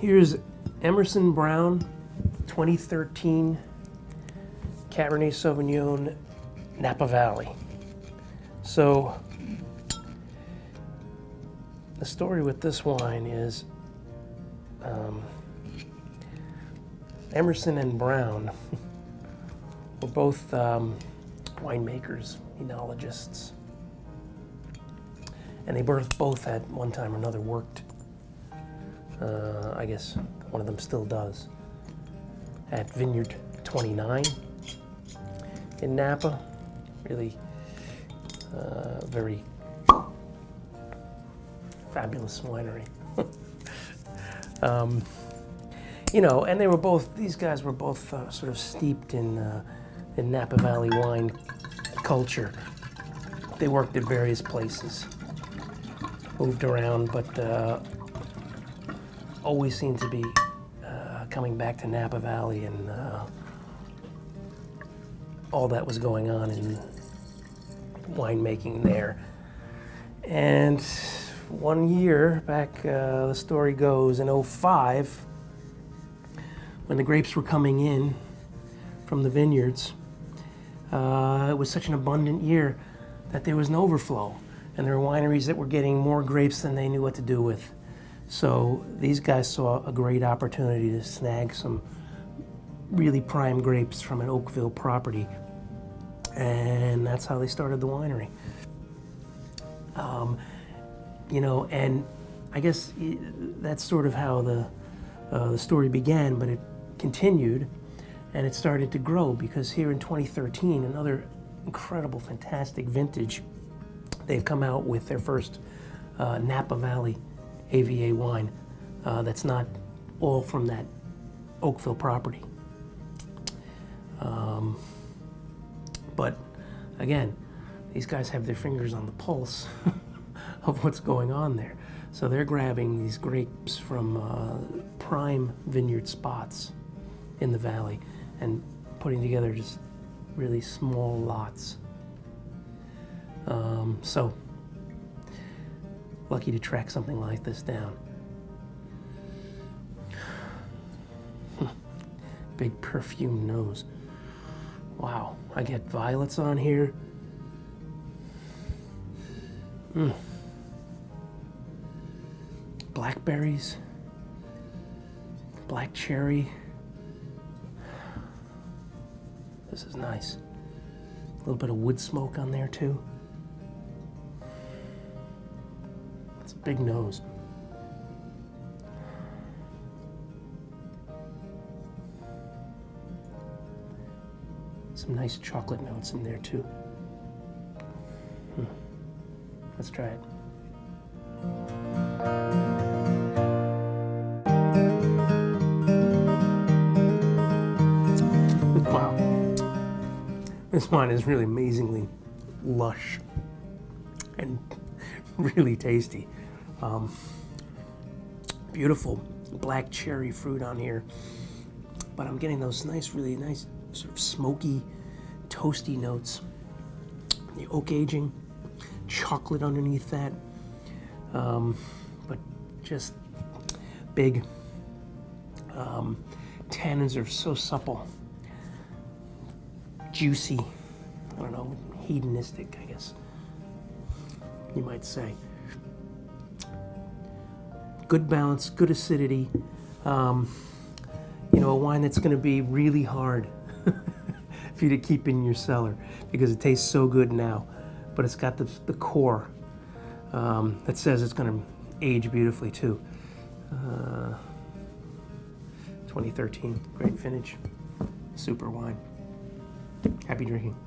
Here's Emerson Brown 2013 Cabernet Sauvignon, Napa Valley. So the story with this wine is Emerson and Brown were both winemakers, enologists, and they both at one time or another worked, I guess one of them still does, at Vineyard 29 in Napa. Really very fabulous winery. You know, and they were both, these guys were both sort of steeped in Napa Valley wine culture. They worked at various places, moved around, but always seemed to be coming back to Napa Valley and all that was going on in winemaking there. And one year back, the story goes, in '05, when the grapes were coming in from the vineyards, it was such an abundant year that there was an overflow, and there were wineries that were getting more grapes than they knew what to do with. So these guys saw a great opportunity to snag some really prime grapes from an Oakville property, and that's how they started the winery. You know, and I guess that's sort of how the story began, but it continued and it started to grow, because here in 2013, another incredible, fantastic vintage, they've come out with their first Napa Valley AVA wine that's not all from that Oakville property. But again, these guys have their fingers on the pulse of what's going on there. So they're grabbing these grapes from prime vineyard spots in the valley and putting together just really small lots. So lucky to track something like this down. Big perfume nose. Wow, I get violets on here. Blackberries, black cherry. This is nice. A little bit of wood smoke on there too. It's a big nose. Some nice chocolate notes in there too. Let's try it. Wow. This wine is really amazingly lush and really tasty. Beautiful black cherry fruit on here, but I'm getting those nice, really nice sort of smoky, toasty notes. The oak aging, chocolate underneath that, but just big. Tannins are so supple, juicy, I don't know, hedonistic, I guess you might say. Good balance, good acidity. You know, a wine that's going to be really hard for you to keep in your cellar because it tastes so good now, but it's got the core that says it's going to age beautifully too. 2013, great vintage, super wine. Happy drinking.